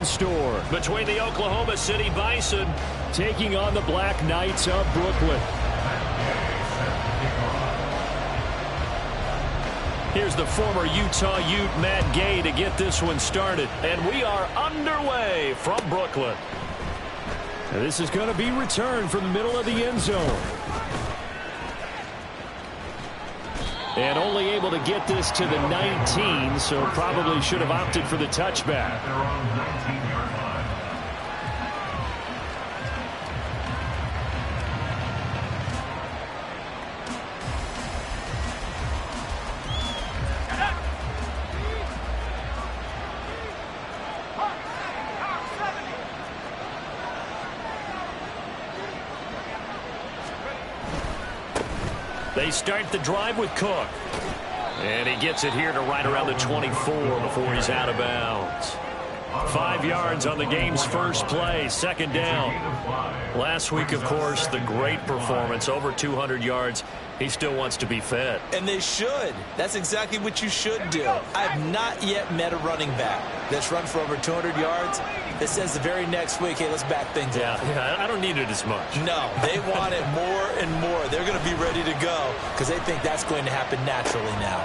store between the Oklahoma City Bison taking on the Black Knights of Brooklyn. Here's the former Utah Ute Matt Gay to get this one started, and we are underway from Brooklyn. Now this is going to be returned from the middle of the end zone. And only able to get this to the 19, so probably should have opted for the touchback. They start the drive with Cook. And he gets it here to right around the 24 before he's out of bounds. 5 yards on the game's first play, second down. Last week, of course, the great performance, over 200 yards. He still wants to be fed. And they should. That's exactly what you should do. I have not yet met a running back that's run for over 200 yards that says the very next week, hey, let's back things up. Yeah, I don't need it as much. No, they want it more and more. They're going to be ready to go because they think that's going to happen naturally now.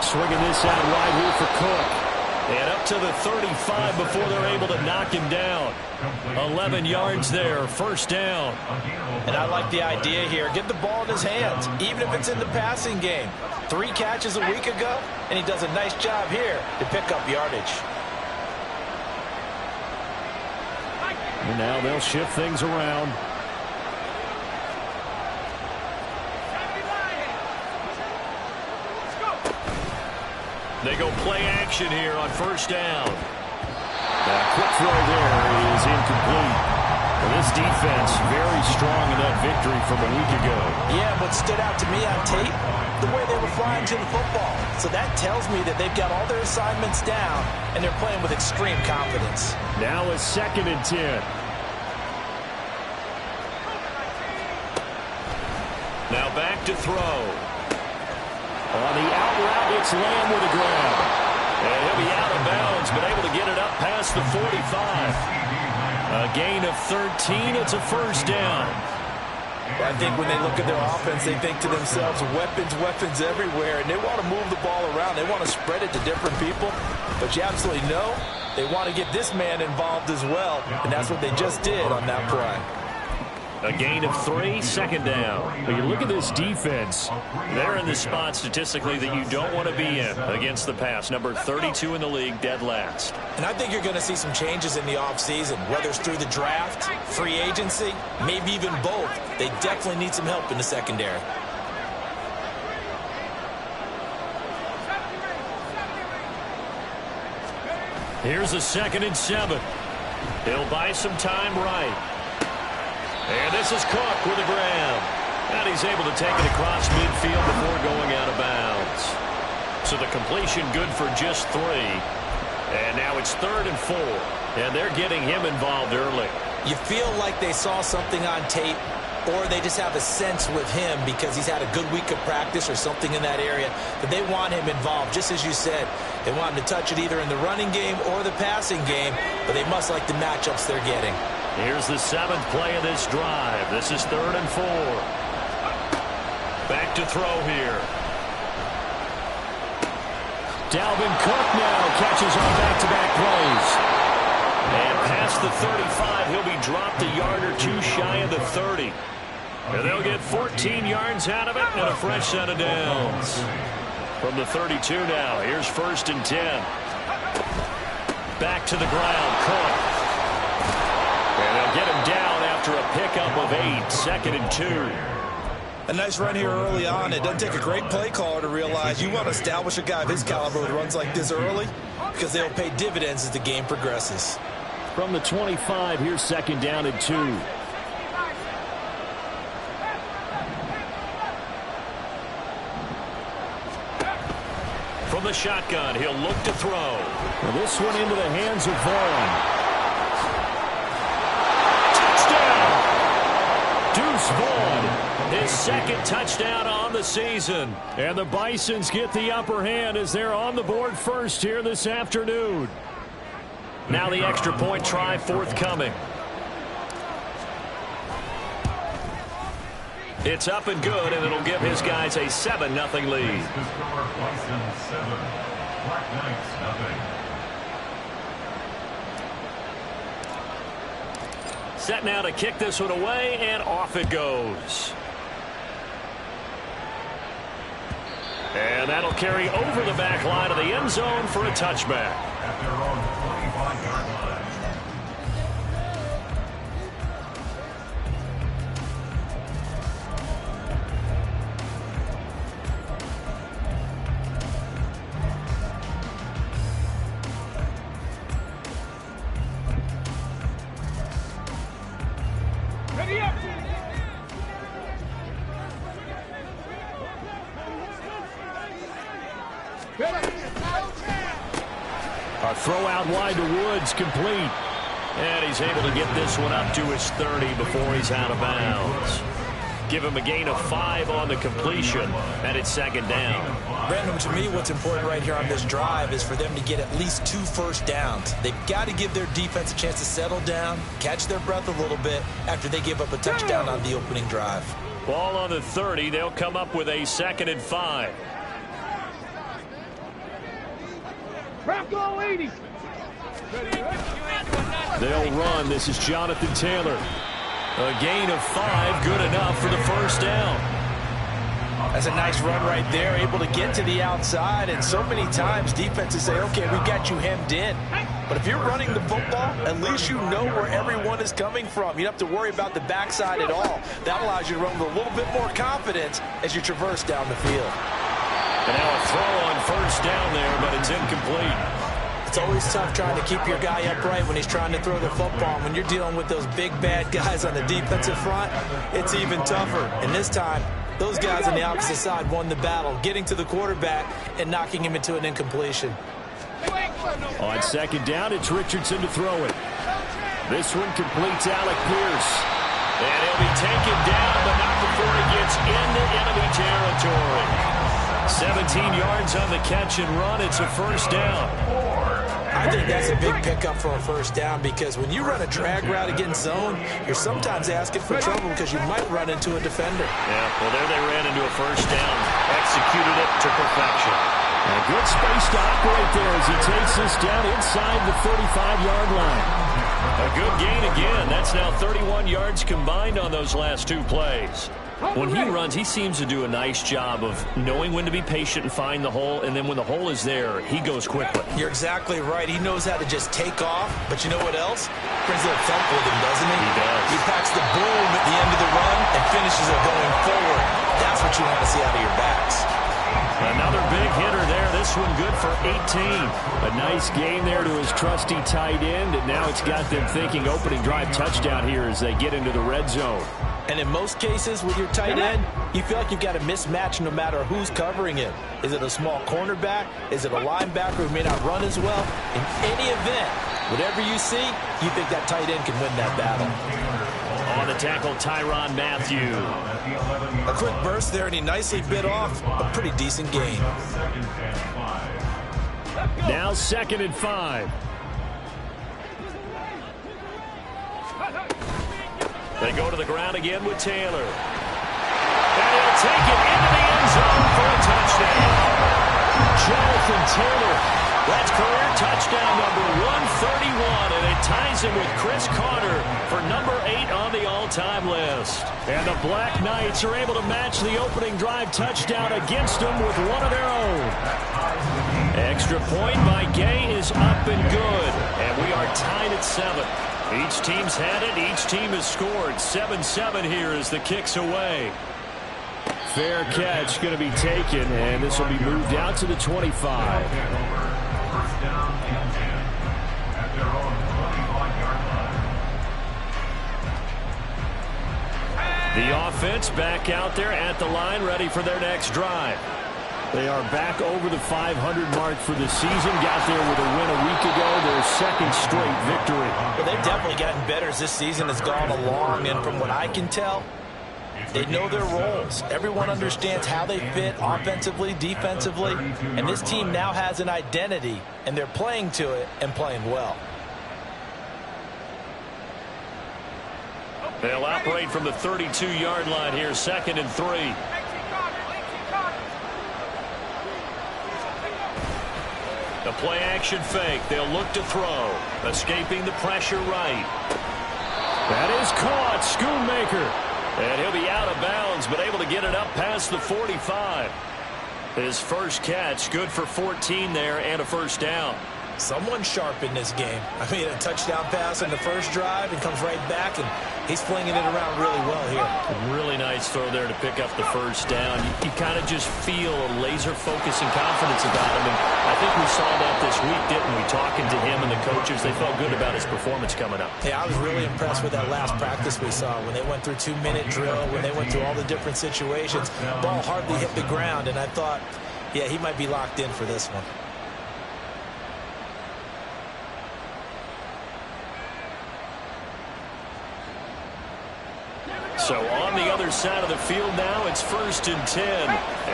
Swinging this out wide here for Cook. And up to the 35 before they're able to knock him down. 11 yards there, first down. And I like the idea here. Get the ball in his hands, even if it's in the passing game. 3 catches a week ago, and he does a nice job here to pick up yardage. And now they'll shift things around. They go play action here on first down. That quick throw there is incomplete. Well, this defense very strong in that victory from a week ago. Yeah, what stood out to me on tape, the way they were flying to the football. So that tells me that they've got all their assignments down, and they're playing with extreme confidence. Now a 2nd and 10. Now back to throw. On the out route, it's Lamb with a grab. And he'll be out of bounds, but able to get it up past the 45. A gain of 13. It's a first down. Well, I think when they look at their offense, they think to themselves, weapons everywhere, and they want to move the ball around. They want to spread it to different people. But you absolutely know they want to get this man involved as well, and that's what they just did on that play. A gain of 3, second down. But you look at this defense, they're in the spot statistically that you don't want to be in against the pass. Number 32 in the league, dead last. And I think you're going to see some changes in the offseason, whether it's through the draft, free agency, maybe even both. They definitely need some help in the secondary. Here's a 2nd and 7. He'll buy some time right. And this is Cook with a grab. And he's able to take it across midfield before going out of bounds. So the completion good for just 3. And now it's 3rd and 4. And they're getting him involved early. You feel like they saw something on tape, or they just have a sense with him because he's had a good week of practice or something in that area that they want him involved. Just as you said, they want him to touch it either in the running game or the passing game, but they must like the matchups they're getting. Here's the 7th play of this drive. This is 3rd and 4. Back to throw here. Dalvin Cook now catches on back-to-back plays. And past the 35, he'll be dropped a yard or 2 shy of the 30. And they'll get 14 yards out of it and a fresh set of downs. From the 32 now, here's 1st and 10. Back to the ground, Cook. And they'll get him down after a pickup of 8, 2nd and 2. A nice run here early on. It doesn't take a great play caller to realize you want to establish a guy of his caliber with runs like this early because they'll pay dividends as the game progresses. From the 25, here's 2nd down and 2. From the shotgun, he'll look to throw. Well, this one into the hands of Vaughn. Deuce Vaughn, his 2nd touchdown on the season. And the Bisons get the upper hand as they're on the board first here this afternoon. Now the extra point try forthcoming. It's up and good, and it'll give his guys a 7-0 lead. Set now to kick this one away, and off it goes. And that'll carry over the back line of the end zone for a touchback. At their own 25-yard line. A throw out wide to Woods, complete. And he's able to get this one up to his 30 before he's out of bounds. Give him a gain of 5 on the completion, and it's second down. Brandon, to me, what's important right here on this drive is for them to get at least 2 first downs. They've got to give their defense a chance to settle down, catch their breath a little bit after they give up a touchdown on the opening drive. Ball on the 30. They'll come up with a 2nd and 5. Bronco 80. They'll run. This is Jonathan Taylor. A gain of 5, good enough for the first down. That's a nice run right there, able to get to the outside, and so many times defenses say, okay, we got you hemmed in. But if you're running the football, at least you know where everyone is coming from. You don't have to worry about the backside at all. That allows you to run with a little bit more confidence as you traverse down the field. And now a throw on first down there, but it's incomplete. It's always tough trying to keep your guy upright when he's trying to throw the football. When you're dealing with those big, bad guys on the defensive front, it's even tougher. And this time, those guys on the opposite side won the battle, getting to the quarterback and knocking him into an incompletion. On second down, it's Richardson to throw it. This one completes Alec Pierce. And he'll be taken down, but not before he gets into enemy territory. 17 yards on the catch and run. It's a first down. I think that's a big pickup for a first down because when you run a drag route against zone, you're sometimes asking for trouble because you might run into a defender. Yeah, well, there they ran into a first down. Executed it to perfection. A good space to operate there as he takes this down inside the 35-yard line. A good gain again. That's now 31 yards combined on those last 2 plays. When he runs, he seems to do a nice job of knowing when to be patient and find the hole, and then when the hole is there, he goes quickly. You're exactly right. He knows how to just take off, but you know what else? Brings a little thump with him, doesn't he? He does. He packs the boom at the end of the run and finishes it going forward. That's what you want to see out of your backs. Another big hitter there. This one good for 18. A nice game there to his trusty tight end, and now it's got them thinking opening drive touchdown here as they get into the red zone. And in most cases with your tight end, you feel like you've got a mismatch no matter who's covering him. Is it a small cornerback? Is it a linebacker who may not run as well? In any event, whatever you see, you think that tight end can win that battle. On the tackle, Tyrann Mathieu. A quick burst there, and he nicely bit off a pretty decent gain. Now 2nd and 5. They go to the ground again with Taylor. And he'll take it into the end zone for a touchdown. Jonathan Taylor. That's career touchdown number 131, and it ties him with Chris Carter for number 8 on the all-time list. And the Black Knights are able to match the opening drive touchdown against them with one of their own. Extra point by Gay is up and good, and we are tied at 7. Each team's had it. Each team has scored. 7-7 here as the kick's away. Fair catch going to be taken, and this will be moved out to the 25. First down and 10 at their own 25-yard line. The offense back out there at the line, ready for their next drive. They are back over the 500 mark for the season. Got there with a win a week ago, their 2nd straight victory. Well, they've definitely gotten better as this season has gone along, and from what I can tell, they know their roles. Everyone understands how they fit offensively, defensively, and this team now has an identity, and they're playing to it and playing well. They'll operate from the 32-yard line here, 2nd and 3. The play-action fake. They'll look to throw. Escaping the pressure right. That is caught. Schoonmaker. And he'll be out of bounds, but able to get it up past the 45. His first catch, good for 14 there and a first down. Someone sharp in this game. I mean, a touchdown pass on the first drive and comes right back, and he's flinging it around really well here. Really nice throw there to pick up the first down. You kind of just feel a laser focus and confidence about him, and I think we saw that this week, didn't we? Talking to him and the coaches, they felt good about his performance coming up. Yeah, I was really impressed with that last practice we saw when they went through 2-minute drill, when they went through all the different situations. Ball hardly hit the ground, and I thought, yeah, he might be locked in for this one. So on the other side of the field now, it's 1st and 10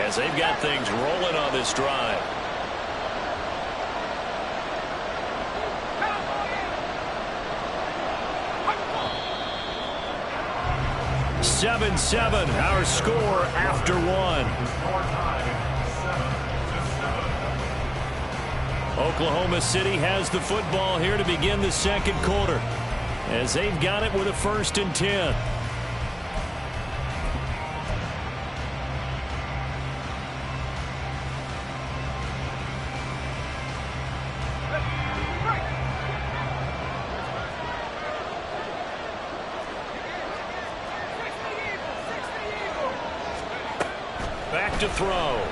as they've got things rolling on this drive. 7-7, our score after 1. Oklahoma City has the football here to begin the second quarter as they've got it with a 1st and 10. Back to throw.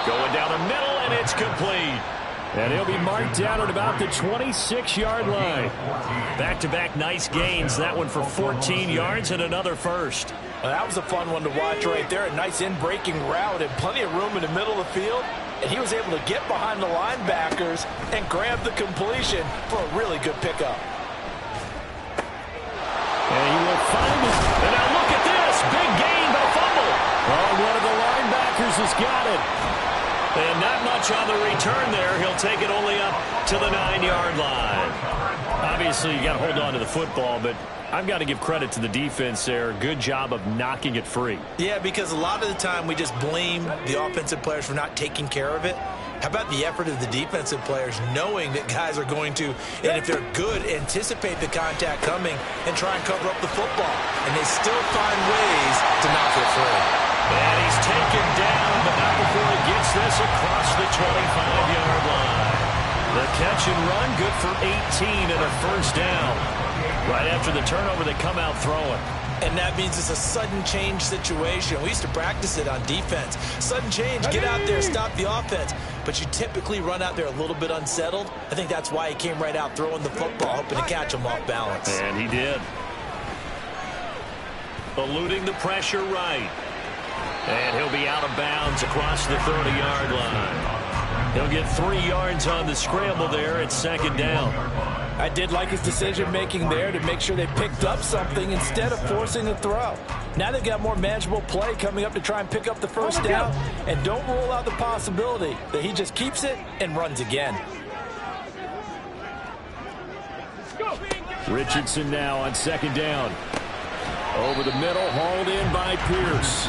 Going down the middle, and it's complete. And he'll be marked down at about the 26-yard line. Back-to-back nice gains. That one for 14 yards and another first. Well, that was a fun one to watch right there. A nice in-breaking route and plenty of room in the middle of the field. And he was able to get behind the linebackers and grab the completion for a really good pickup. And he will find it. And now look at this. Big gain by fumble. Oh, one of the linebackers has got it. And not much on the return there. He'll take it only up to the 9-yard line. Obviously, you got to hold on to the football, but I've got to give credit to the defense there. Good job of knocking it free. Yeah, because a lot of the time we just blame the offensive players for not taking care of it. How about the effort of the defensive players knowing that guys are going to, and if they're good, anticipate the contact coming and try and cover up the football. And they still find ways to knock it free. And he's taken down, but not before he gets this across the 25-yard line. The catch and run, good for 18 and a first down. Right after the turnover, they come out throwing. And that means it's a sudden change situation. We used to practice it on defense. Sudden change, get out there, stop the offense. But you typically run out there a little bit unsettled. I think that's why he came right out throwing the football, hoping to catch him off balance. And he did. Eluding the pressure right. And he'll be out of bounds across the 30-yard line. He'll get 3 yards on the scramble there at 2nd down. I did like his decision-making there to make sure they picked up something instead of forcing a throw. Now they've got more manageable play coming up to try and pick up the first down. And don't rule out the possibility that he just keeps it and runs again. Richardson now on 2nd down. Over the middle, hauled in by Pierce.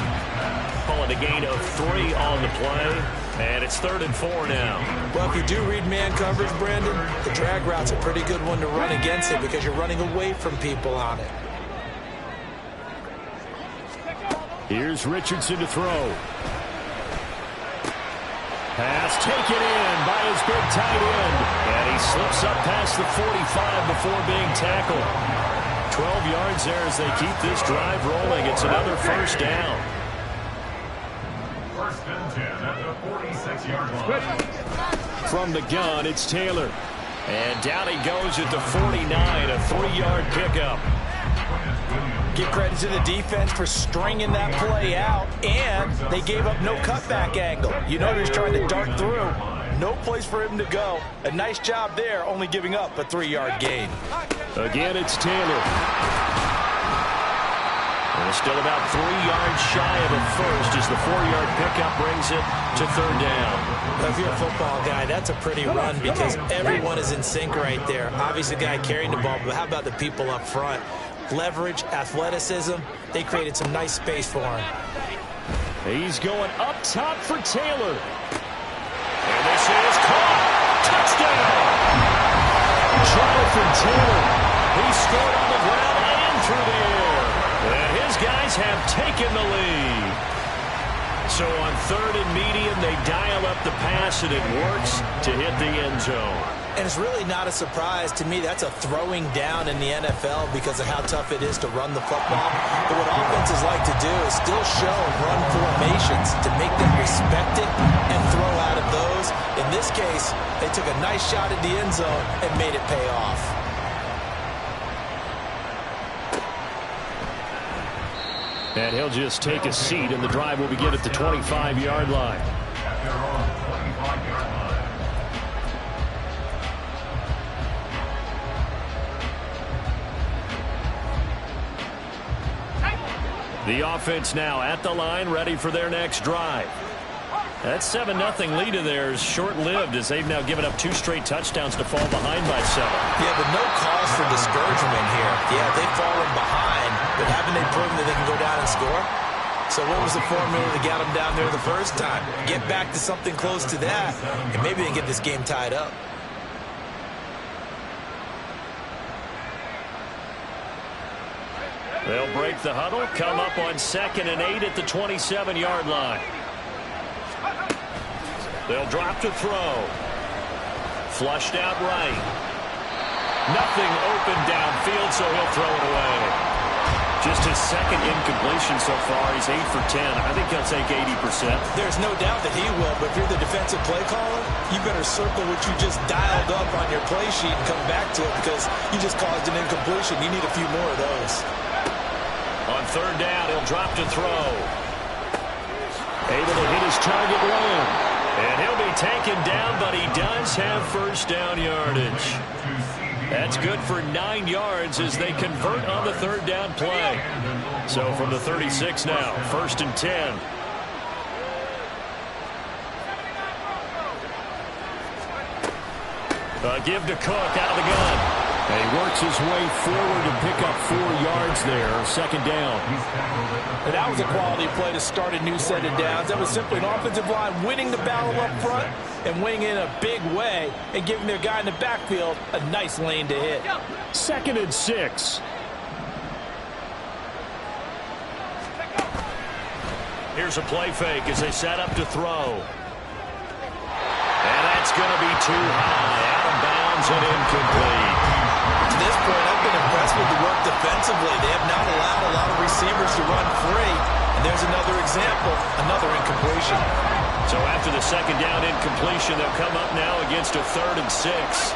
Calling a gain of 3 on the play. And it's 3rd and 4 now. Well, if you do read man coverage, Brandon, the drag route's a pretty good one to run against it because you're running away from people on it. Here's Richardson to throw. Pass taken in by his big tight end. And he slips up past the 45 before being tackled. 12 yards there as they keep this drive rolling. It's another first down. 1st and 10 at the 46-yard line. From the gun, it's Taylor. And down he goes at the 49, a 3-yard pickup. Give credit to the defense for stringing that play out, and they gave up no cutback angle. You know he's trying to dart through. No place for him to go. A nice job there, only giving up a 3-yard gain. Again, it's Taylor. Still about 3 yards shy of a first as the 4-yard pickup brings it to third down. Now, if you're a football guy, that's a pretty run because everyone is in sync right there. Obviously, the guy carrying the ball, but how about the people up front? Leverage, athleticism, they created some nice space for him. He's going up top for Taylor. And this is caught. Touchdown! Jonathan Taylor. He scored on the ground and through the air. And his guys have taken the lead. So on third and medium, they dial up the pass, and it works to hit the end zone. And it's really not a surprise to me. That's a throwing down in the NFL because of how tough it is to run the football. But what offenses like to do is still show run formations to make them respect it and throw out of those. In this case, they took a nice shot at the end zone and made it pay off. And he'll just take a seat, and the drive will begin at the 25-yard line. At their own 25-yard line. The offense now at the line, ready for their next drive. That 7-0 lead of theirs short-lived as they've now given up 2 straight touchdowns to fall behind by 7. Yeah, but no cause for discouragement here. Yeah, they've fallen behind, but haven't they proven that they can go down and score? So what was the formula that got them down there the first time? Get back to something close to that, and maybe they can get this game tied up. They'll break the huddle, come up on 2nd and 8 at the 27-yard line. They'll drop to throw. Flushed out right. Nothing open downfield, so he'll throw it away. Just his 2nd incompletion so far. He's 8 for 10. I think he'll take 80%. There's no doubt that he will, but if you're the defensive play caller, you better circle what you just dialed up on your play sheet and come back to it because you just caused an incompletion. You need a few more of those. On third down, he'll drop to throw. Able to hit his target low. And he'll be taken down, but he does have first down yardage. That's good for 9 yards as they convert on the third down play. So from the 36 now, 1st and 10. Give to Cook out of the gun. And he works his way forward to pick up 4 yards there, 2nd down. And that was a quality play to start a new set of downs. That was simply an offensive line winning the battle up front and winning in a big way and giving their guy in the backfield a nice lane to hit. 2nd and 6. Here's a play fake as they set up to throw. And that's going to be too high. Out of bounds and incomplete. To this point, I've been impressed with the work defensively. They have not allowed a lot of receivers to run free. And there's another example, another incompletion. So after the 2nd down incompletion, they'll come up now against a 3rd and 6.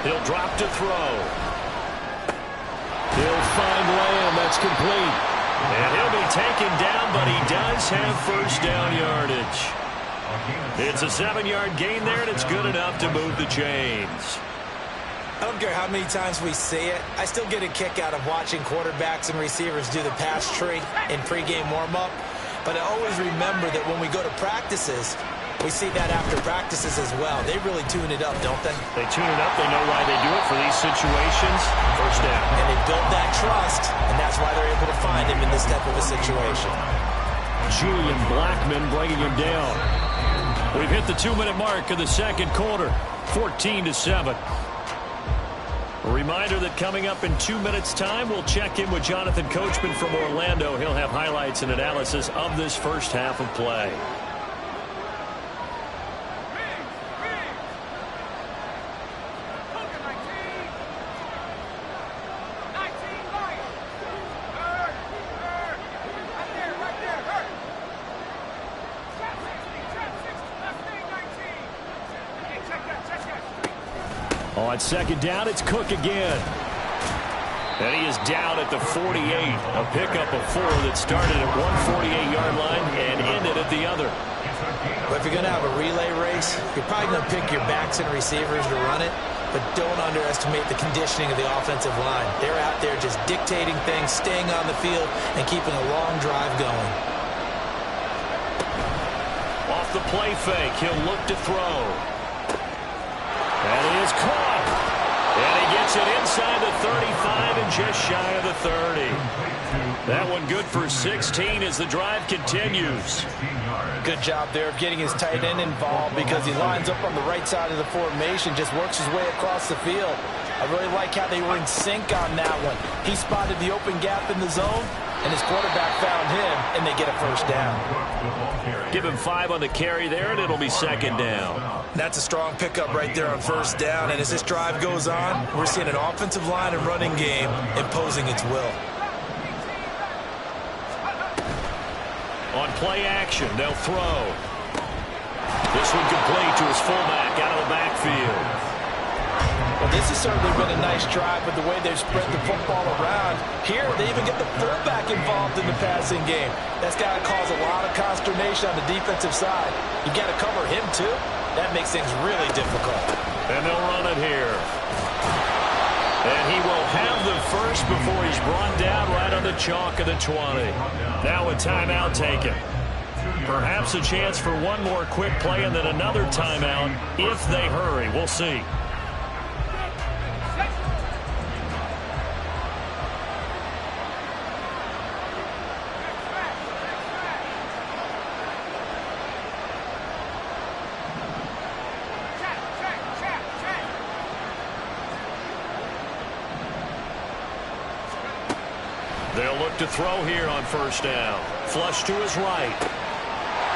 He'll drop to throw. He'll find Lamb. That's complete. And he'll be taken down, but he does have first down yardage. It's a 7-yard gain there, and it's good enough to move the chains. I don't care how many times we see it. I still get a kick out of watching quarterbacks and receivers do the pass tree in pregame warm-up. But I always remember that when we go to practices, we see that after practices as well. They really tune it up, don't they? They tune it up. They know why they do it for these situations. First down. And they build that trust, and that's why they're able to find him in this type of a situation. Julian Blackman bringing him down. We've hit the 2-minute mark of the 2nd quarter, 14-7. A reminder that coming up in 2 minutes' time, we'll check in with Jonathan Coachman from Orlando. He'll have highlights and analysis of this first half of play. On 2nd down, it's Cook again. And he is down at the 48. A pickup of 4 that started at 148-yard line and the other. But if you're going to have a relay race, you're probably going to pick your backs and receivers to run it, but don't underestimate the conditioning of the offensive line. They're out there just dictating things, staying on the field, and keeping a long drive going. Off the play fake, he'll look to throw. And he is caught. And he gets it inside the 35 and just shy of the 30. That one good for 16 as the drive continues. Good job there of getting his tight end involved because he lines up on the right side of the formation, just works his way across the field. I really like how they were in sync on that one. He spotted the open gap in the zone, and his quarterback found him, and they get a first down. Give him 5 on the carry there, and it'll be second down. That's a strong pickup right there on first down, and as this drive goes on, we're seeing an offensive line and running game imposing its will. On play action, they'll throw. This one complete to his fullback out of the backfield. Well, this has certainly been a nice drive with the way they've spread the football around. Here, they even get the fullback involved in the passing game. That's got to cause a lot of consternation on the defensive side. You've got to cover him, too. That makes things really difficult. And they'll run it here. And he will have the first before he's brought down right on the chalk of the 20. Now a timeout taken. Perhaps a chance for one more quick play and then another timeout if they hurry. We'll see. They'll look to throw here on first down. Flush to his right.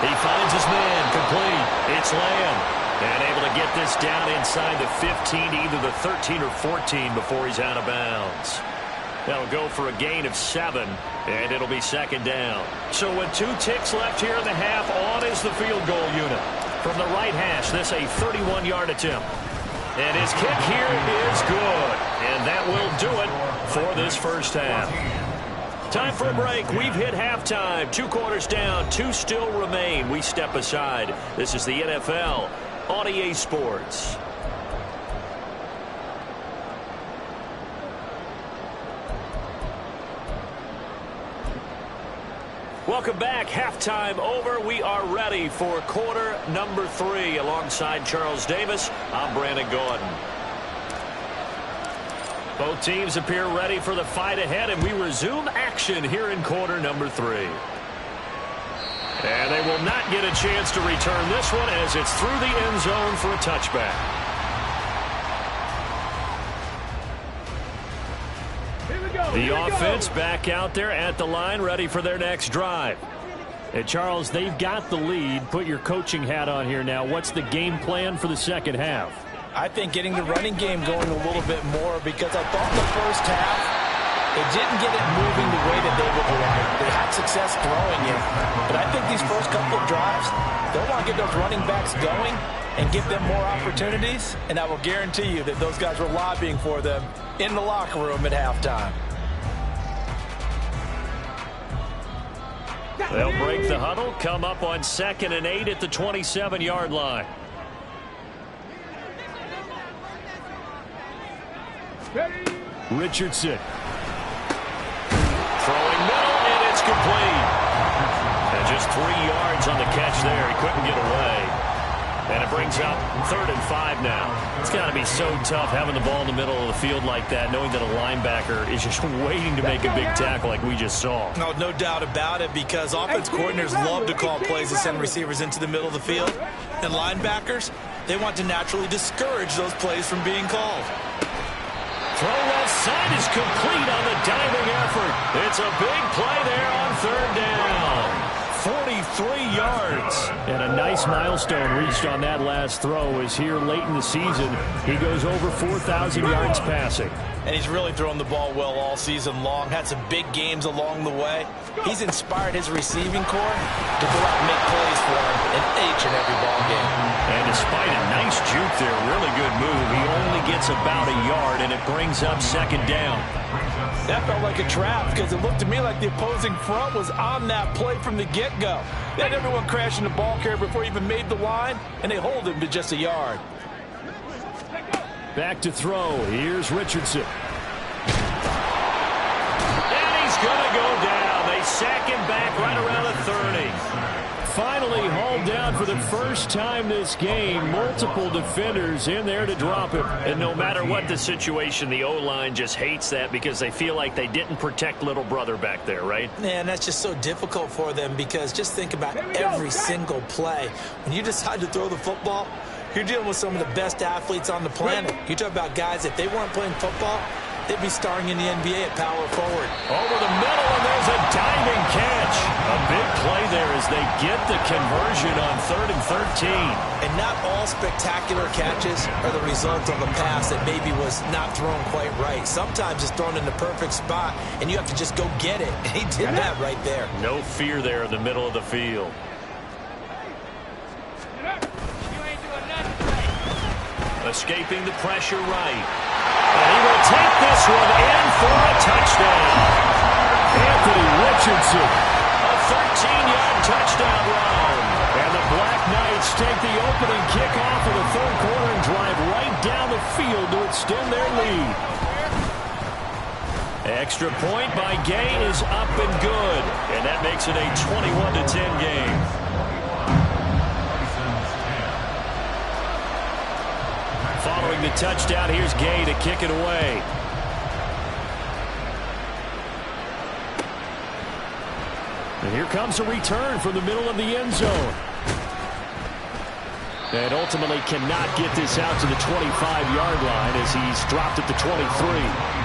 He finds his man. Complete. It's Lamb. And able to get this down inside the 15, either the 13 or 14 before he's out of bounds. That'll go for a gain of 7, and it'll be second down. So with 2 ticks left here in the half, on is the field goal unit. From the right hash, this a 31-yard attempt. And his kick here is good. And that will do it for this first half. Time for a break. We've hit halftime. 2 quarters down. 2 still remain. We step aside. This is the NFL on EA Sports. Welcome back. Halftime over. We are ready for quarter number 3. Alongside Charles Davis, I'm Brandon Gordon. Both teams appear ready for the fight ahead, and we resume action here in quarter number 3. And they will not get a chance to return this one as it's through the end zone for a touchback. The offense back out there at the line, ready for their next drive. And Charles, they've got the lead. Put your coaching hat on here now. What's the game plan for the second half? I think getting the running game going a little bit more because I thought in the first half they didn't get it moving the way that they would like. They had success throwing it. But I think these first couple of drives, they'll want to get those running backs going and give them more opportunities. And I will guarantee you that those guys were lobbying for them in the locker room at halftime. They'll break the huddle, come up on 2nd and 8 at the 27-yard line. Richardson. Throwing middle, and it's complete. And just 3 yards on the catch there. He couldn't get away. And it brings up 3rd and 5 now. It's got to be so tough having the ball in the middle of the field like that, knowing that a linebacker is just waiting to make a big tackle like we just saw. No doubt about it, because offense coordinators love to call plays to send receivers into the middle of the field. And linebackers, they want to naturally discourage those plays from being called. Throw left side is complete on the diving effort. It's a big play there on 3rd down. 43 yards. And a nice milestone reached on that last throw is here late in the season. He goes over 4,000 yards passing. And he's really thrown the ball well all season long. Had some big games along the way. He's inspired his receiving corps to go out and make plays for him in each and every ball game. And despite a nice juke there, really good move, he only gets about a yard, and it brings up 2nd down. That felt like a trap because it looked to me like the opposing front was on that play from the get-go. They had everyone crashing the ball carrier before he even made the line, and they hold him to just a yard. Back to throw. Here's Richardson. And he's going to go down. They sack him back right around the 30. Finally hauled down for the first time this game. Multiple defenders in there to drop him. And no matter what the situation, the O-line just hates that because they feel like they didn't protect little brother back there, right? Man, that's just so difficult for them because just think about every single play. When you decide to throw the football, you're dealing with some of the best athletes on the planet. You talk about guys, if they weren't playing football, they'd be starring in the NBA at power forward. Over the middle, and there's a diving catch. A big play there as they get the conversion on 3rd and 13. And not all spectacular catches are the result of a pass that maybe was not thrown quite right. Sometimes it's thrown in the perfect spot, and you have to just go get it. And he did that right there. No fear there in the middle of the field. Escaping the pressure right. And he will take this one in for a touchdown. Anthony Richardson. A 13-yard touchdown run. And the Black Knights take the opening kickoff of the third quarter and drive right down the field to extend their lead. Extra point by Gain is up and good. And that makes it a 21-10 game. Following the touchdown, here's Gay to kick it away. And here comes a return from the middle of the end zone. And ultimately cannot get this out to the 25-yard line as he's dropped at the 23.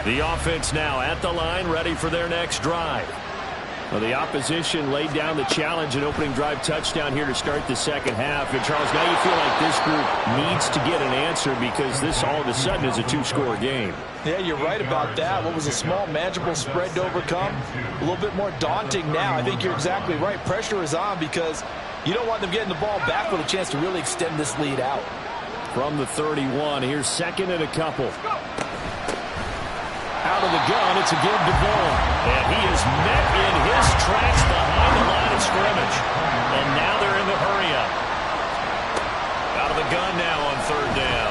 The offense now at the line, ready for their next drive. Well, the opposition laid down the challenge, an opening drive touchdown here to start the second half. And, Charles, now you feel like this group needs to get an answer because this all of a sudden is a two-score game. Yeah, you're right about that. What was a small, manageable spread to overcome, a little bit more daunting now. I think you're exactly right. Pressure is on because you don't want them getting the ball back with a chance to really extend this lead out. From the 31, here's 2nd and a couple. Out of the gun, it's a give to Vaughn. And he is met in his tracks behind the line of scrimmage. And now they're in the hurry-up. Out of the gun now on 3rd down.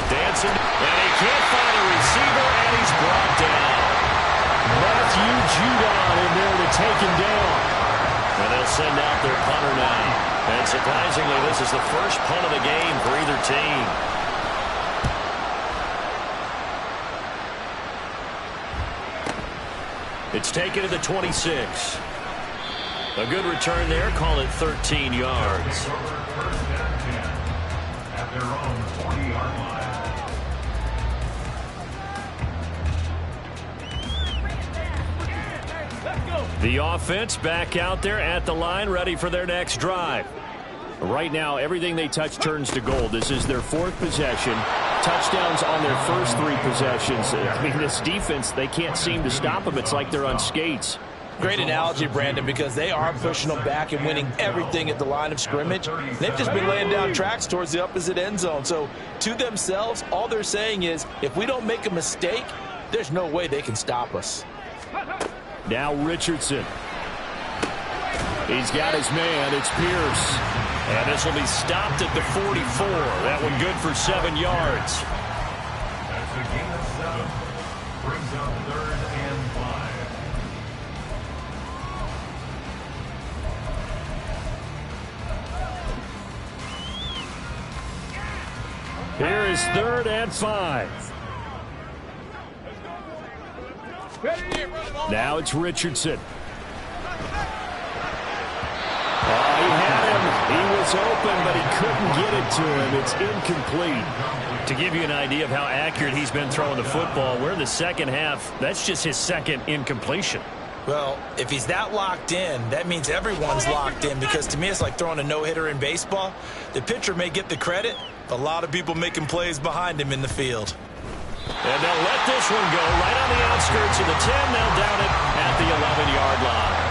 Dancing, and he can't find a receiver, and he's brought down. Matthew Judon in there to take him down. And they'll send out their punter now. And surprisingly, this is the first punt of the game for either team. It's taken to the 26. A good return there. Call it 13 yards. At their own 40-yard line. The offense back out there at the line, ready for their next drive. Right now, everything they touch turns to gold. This is their 4th possession. Touchdowns on their first 3 possessions. I mean, this defense, they can't seem to stop them. It's like they're on skates. Great analogy, Brandon, because they are pushing them back and winning everything at the line of scrimmage. They've just been laying down tracks towards the opposite end zone. So to themselves, all they're saying is, if we don't make a mistake, there's no way they can stop us. Now Richardson. He's got his man. It's Pierce. And this will be stopped at the 44. That one good for 7 yards. That's a gain of 7. Brings up 3rd and 5. Here is 3rd and 5. Now it's Richardson. Oh, he had him. He was open, but he couldn't get it to him. It's incomplete. To give you an idea of how accurate he's been throwing the football, we're in the second half. That's just his 2nd incompletion. Well, if he's that locked in, that means everyone's locked in because to me it's like throwing a no-hitter in baseball. The pitcher may get the credit, but a lot of people making plays behind him in the field. And they'll let this one go right on the outskirts of the 10. They'll down it at the 11-yard line.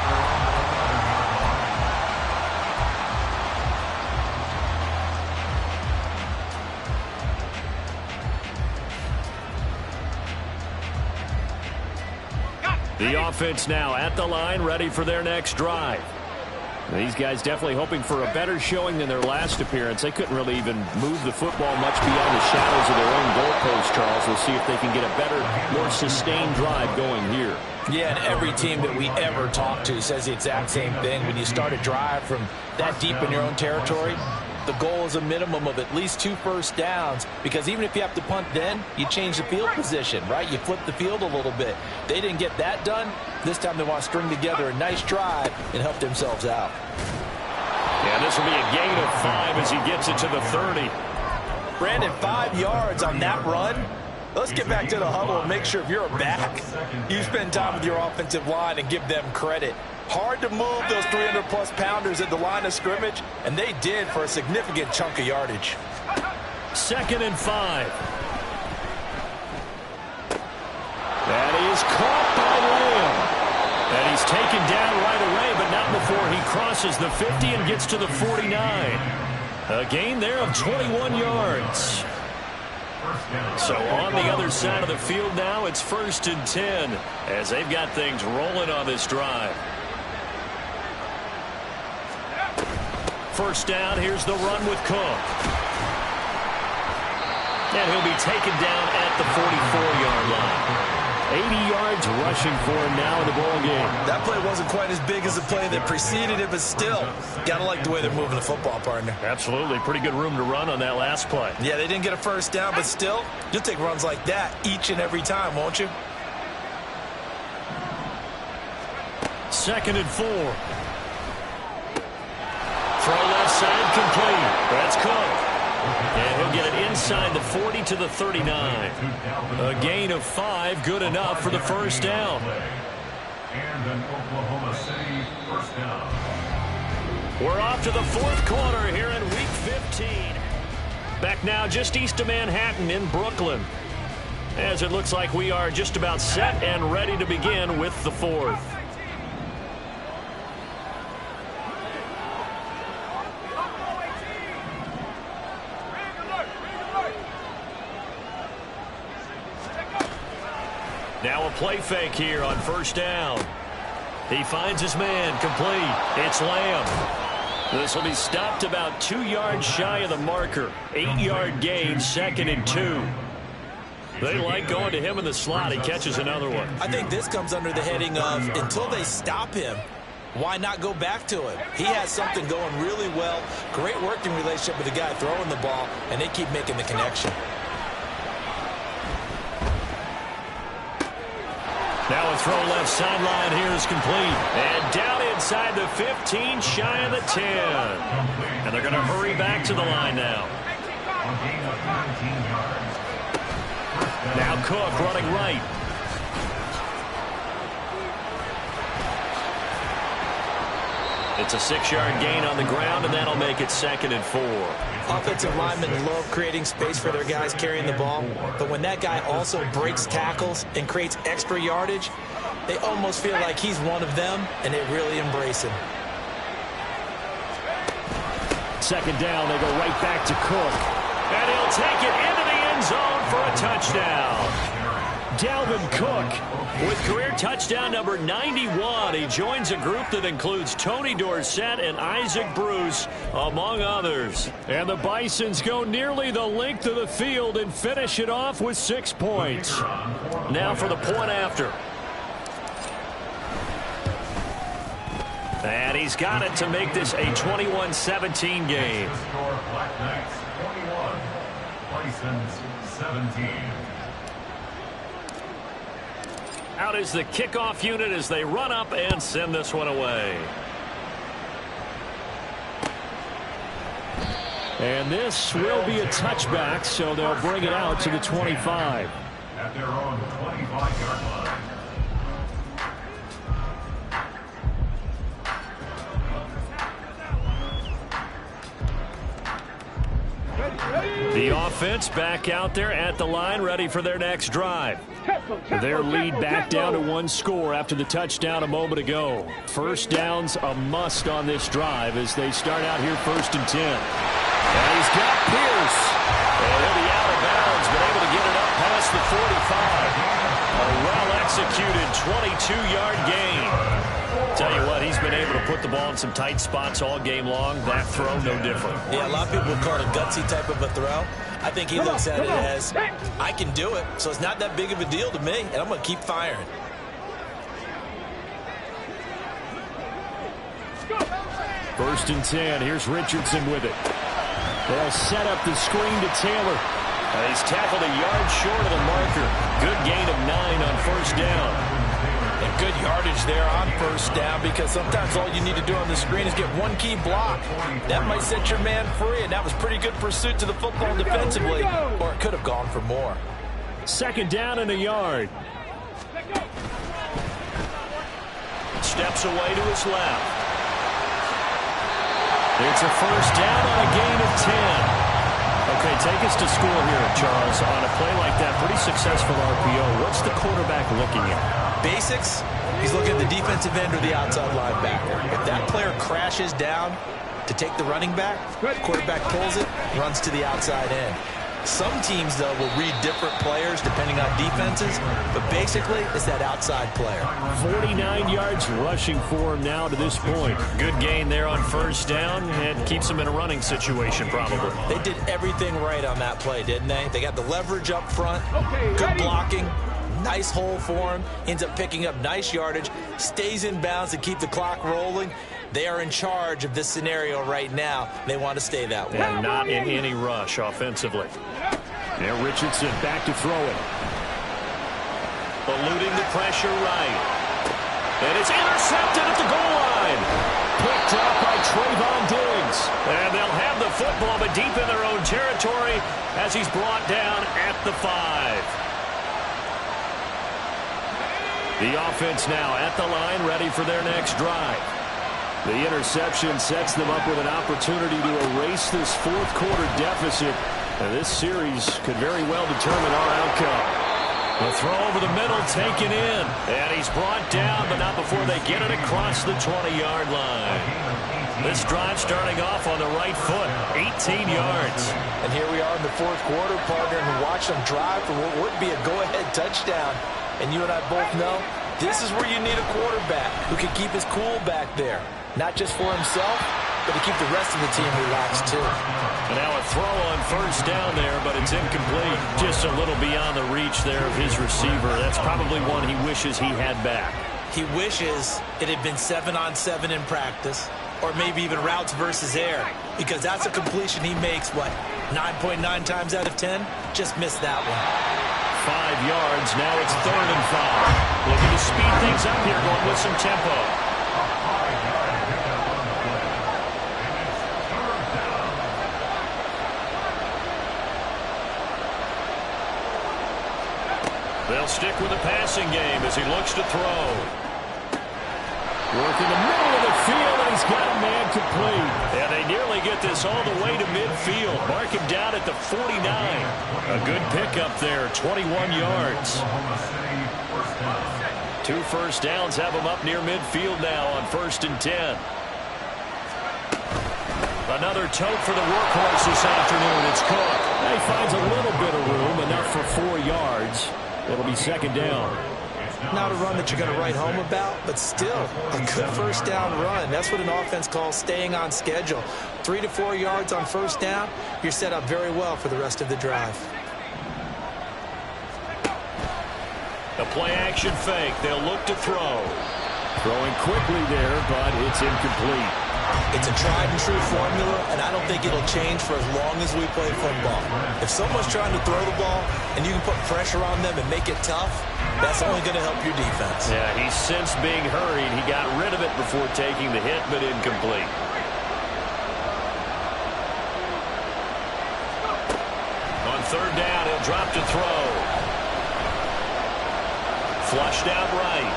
The offense now at the line, ready for their next drive. These guys definitely hoping for a better showing than their last appearance. They couldn't really even move the football much beyond the shadows of their own goalpost, Charles. We'll see if they can get a better, more sustained drive going here. Yeah, and every team that we ever talk to says the exact same thing. When you start a drive from that deep in your own territory, the goal is a minimum of at least 2 first downs, because even if you have to punt then, you change the field position, right? You flip the field a little bit. They didn't get that done. This time they want to string together a nice drive and help themselves out. Yeah, this will be a gain of 5 as he gets it to the 30. Brandon, 5 yards on that run. Let's get back to the huddle and make sure if you're a back, you spend time with your offensive line and give them credit. Hard to move those 300-plus pounders at the line of scrimmage, and they did for a significant chunk of yardage. 2nd and 5. That is caught by Lamb. And he's taken down right away, but not before he crosses the 50 and gets to the 49. A gain there of 21 yards. So on the other side of the field now, it's 1st and 10 as they've got things rolling on this drive. 1st down, here's the run with Cook. And he'll be taken down at the 44-yard line. 80 yards rushing for him now in the ball game. That play wasn't quite as big as the play that preceded it, but still, got to like the way they're moving the football, partner. Absolutely. Pretty good room to run on that last play. Yeah, they didn't get a 1st down, but still, you'll take runs like that each and every time, won't you? 2nd and 4. Throw left side complete. That's Cook. And he'll get it inside the 40 to the 39. A gain of 5, good enough for the 1st down. And an Oklahoma City 1st down. We're off to the 4th quarter here in Week 15. Back now just east of Manhattan in Brooklyn, as it looks like we are just about set and ready to begin with the 4th. Now a play fake here on 1st down. He finds his man, complete. It's Lamb. This will be stopped about 2 yards shy of the marker. 8-yard gain, 2nd and 2. They like going to him in the slot. He catches another one. I think this comes under the heading of, until they stop him, why not go back to him? He has something going really well. Great working relationship with the guy throwing the ball, and they keep making the connection. Now a throw left sideline here is complete. And down inside the 15, shy of the 10. And they're going to hurry back to the line now. Now Cook running right. It's a 6-yard gain on the ground, and that'll make it 2nd and 4. Offensive linemen love creating space for their guys carrying the ball, but when that guy also breaks tackles and creates extra yardage, they almost feel like he's one of them, and they really embrace him. 2nd down, they go right back to Cook. And he'll take it into the end zone for a touchdown. Dalvin Cook with career touchdown number 91. He joins a group that includes Tony Dorsett and Isaac Bruce, among others. And the Bisons go nearly the length of the field and finish it off with 6 points. Now for the point after. And he's got it to make this a 21-17 game. Score Black Knights 21, Bisons 17. Out is the kickoff unit as they run up and send this one away. And this will be a touchback, so they'll bring it out to the 25. At their own 25-yard line. The offense back out there at the line, ready for their next drive. Their lead back down to 1 score after the touchdown a moment ago. 1st down's a must on this drive as they start out here 1st and 10. And he's got Pierce. And he'll be out of bounds, but able to get it up past the 45. A well-executed 22-yard gain. Tell you what, he's been able to put the ball in some tight spots all game long. That throw, no different. Yeah, a lot of people would call it a gutsy type of a throw. I think he looks at it as, I can do it, so it's not that big of a deal to me, and I'm going to keep firing. First and 10. Here's Richardson with it. They'll set up the screen to Taylor. And he's tackled a yard short of the marker. Good gain of 9 on first down. And good yardage there on first down, because sometimes all you need to do on the screen is get one key block. That might set your man free, and that was pretty good pursuit to the football defensively, or it could have gone for more. Second down and a yard. Steps away to his left. It's a first down on a gain of 10. Okay, take us to score here, Charles. On a play like that, pretty successful RPO. What's the quarterback looking at? Basics, he's looking at the defensive end or the outside linebacker. If that player crashes down to take the running back, the quarterback pulls it, runs to the outside end. Some teams, though, will read different players depending on defenses, but basically it's that outside player. 49 yards rushing for him now to this point. Good gain there on first down, and keeps him in a running situation probably. They did everything right on that play, didn't they? They got the leverage up front, good blocking, nice hole for him, ends up picking up nice yardage, stays in bounds to keep the clock rolling. They are in charge of this scenario right now. They want to stay that way. And not in any rush offensively. Now Richardson back to throw it. Eluding the pressure right. And it's intercepted at the goal line. Picked up by Trayvon Diggs. And they'll have the football, but deep in their own territory as he's brought down at the 5. The offense now at the line, ready for their next drive. The interception sets them up with an opportunity to erase this fourth quarter deficit. And this series could very well determine our outcome. The throw over the middle taken in. And he's brought down, but not before they get it across the 20-yard line. This drive starting off on the right foot, 18 yards. And here we are in the fourth quarter, partner, and watch them drive for what would be a go-ahead touchdown. And you and I both know this is where you need a quarterback who can keep his cool back there. Not just for himself, but to keep the rest of the team relaxed too. And now a throw on first down there, but it's incomplete. Just a little beyond the reach there of his receiver. That's probably one he wishes he had back. He wishes it had been 7-on-7 in practice, or maybe even routes versus air, because that's a completion he makes, what, 9.9 times out of 10? Just missed that one. 5 yards, now it's 3rd and 5. Looking to speed things up here, going with some tempo. They'll stick with the passing game as he looks to throw. Work in the middle of the field, and he's got a man complete. And they nearly get this all the way to midfield. Mark him down at the 49. A good pickup there, 21 yards. 2 first downs have him up near midfield now on 1st and 10. Another tote for the workhorse this afternoon. It's Cook. He finds a little bit of room, enough for 4 yards. It'll be 2nd down. Not a run that you're going to write home about, but still a good first down run. That's what an offense calls staying on schedule. 3 to 4 yards on first down, you're set up very well for the rest of the drive. A play-action fake. They'll look to throw. Throwing quickly there, but it's incomplete. It's a tried-and-true formula, and I don't think it'll change for as long as we play football. If someone's trying to throw the ball and you can put pressure on them and make it tough, that's only going to help your defense. Yeah, he's since being hurried. He got rid of it before taking the hit, but incomplete. On 3rd down, he'll drop to throw. Flushed out right.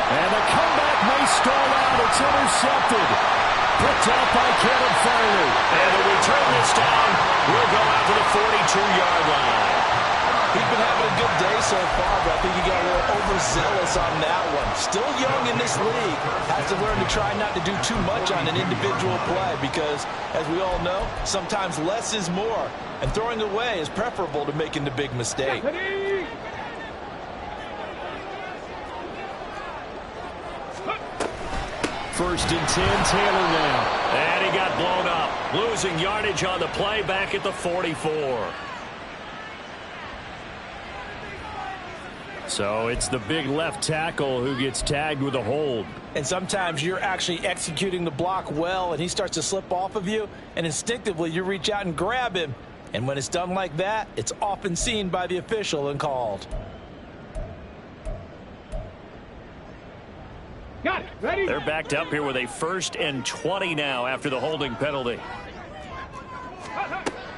And the comeback may stall out. It's intercepted. Picked out by Kevin Farley. And the return this time will go out to the 42-yard line. He's been having a good day so far, but I think he got a little overzealous on that one. Still young in this league. Has to learn to try not to do too much on an individual play because, as we all know, sometimes less is more. And throwing away is preferable to making the big mistake. First and 10, Taylor now. And he got blown up. Losing yardage on the play back at the 44. So it's the big left tackle who gets tagged with a hold. And sometimes you're actually executing the block well, and he starts to slip off of you, and instinctively you reach out and grab him. And when it's done like that, it's often seen by the official and called. Got it. Ready? They're backed up here with a 1st and 20 now after the holding penalty.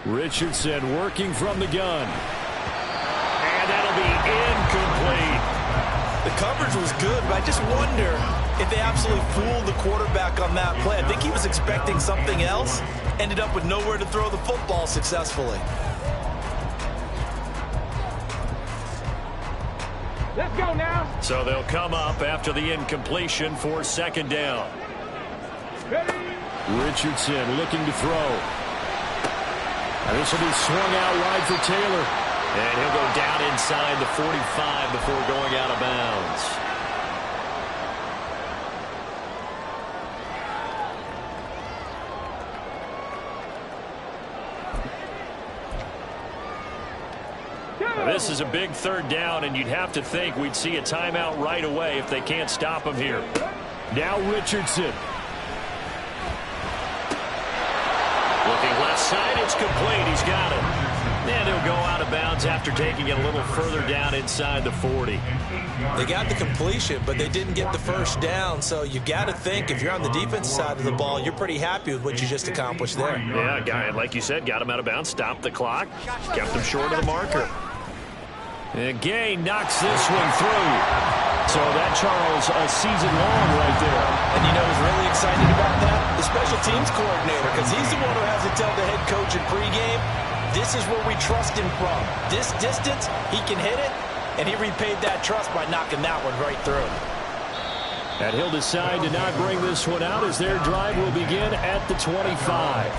Richardson working from the gun. And that'll be incomplete. The coverage was good, but I just wonder if they absolutely fooled the quarterback on that play. I think he was expecting something else. Ended up with nowhere to throw the football successfully. Let's go now. So they'll come up after the incompletion for 2nd down. Ready? Richardson looking to throw. And this will be swung out wide for Taylor. And he'll go down inside the 45 before going out of bounds. This is a big 3rd down, and you'd have to think we'd see a timeout right away if they can't stop him here. Now Richardson. Looking left side, it's complete. He's got it. And he'll go out of bounds after taking it a little further down inside the 40. They got the completion, but they didn't get the 1st down. So you got to think if you're on the defensive side of the ball, you're pretty happy with what you just accomplished there. Yeah, guy, like you said, got him out of bounds, stopped the clock, kept him short of the marker. And Gay knocks this one through. So that, Charles, a season long right there. And you know who's really excited about that? The special teams coordinator, because he's the one who has to tell the head coach in pregame, this is where we trust him from. This distance, he can hit it, and he repaid that trust by knocking that one right through. And he'll decide to not bring this one out as their drive will begin at the 25.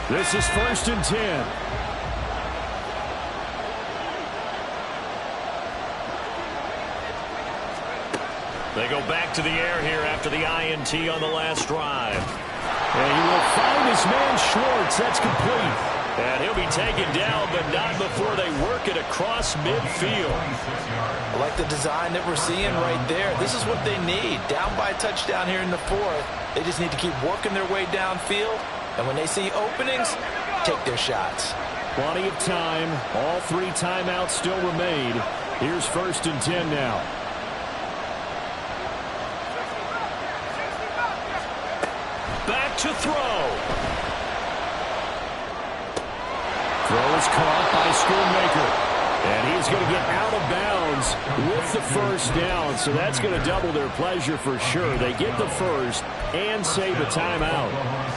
This is 1st and 10. They go back to the air here after the INT on the last drive. And he will find his man Schwartz. That's complete. And he'll be taken down, but not before they work it across midfield. I like the design that we're seeing right there. This is what they need. Down by a touchdown here in the 4th. They just need to keep working their way downfield. And when they see openings, take their shots. Plenty of time. All 3 timeouts still remain. Here's 1st and 10 now. Back to throw. Throw is caught by Schoonmaker. And he's going to get out of bounds with the 1st down. So that's going to double their pleasure for sure. They get the 1st and save a timeout.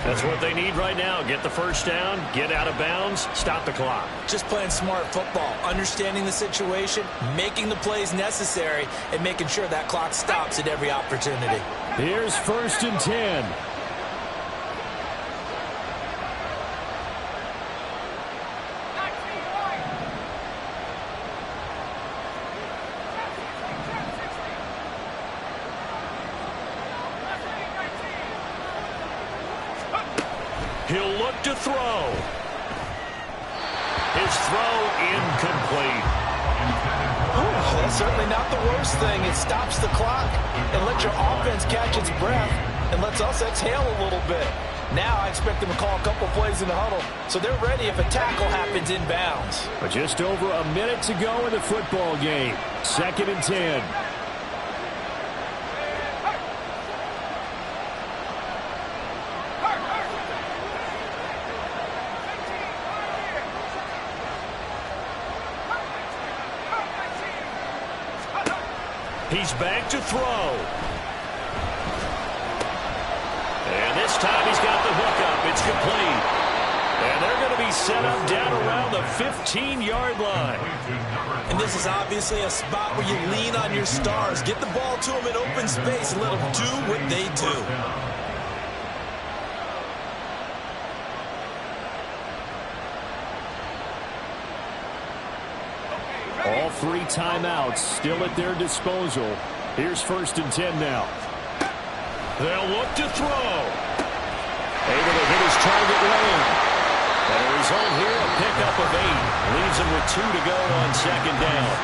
That's what they need right now. Get the 1st down, get out of bounds, stop the clock. Just playing smart football, understanding the situation, making the plays necessary, and making sure that clock stops at every opportunity. Here's 1st and 10. He'll look to throw. His throw incomplete. Ooh, that's certainly not the worst thing. It stops the clock and lets your offense catch its breath and lets us exhale a little bit. Now I expect them to call a couple plays in the huddle, so they're ready if a tackle happens inbounds. But just over a minute to go in the football game. 2nd and 10. He's back to throw. And this time he's got the hookup. It's complete. And they're going to be set up down around the 15-yard line. And this is obviously a spot where you lean on your stars. Get the ball to them in open space and let them do what they do. 3 timeouts still at their disposal. Here's 1st and 10 now. They'll look to throw. Able to hit his target lane. And a result here, a pickup of 8. Leaves him with 2 to go on 2nd down.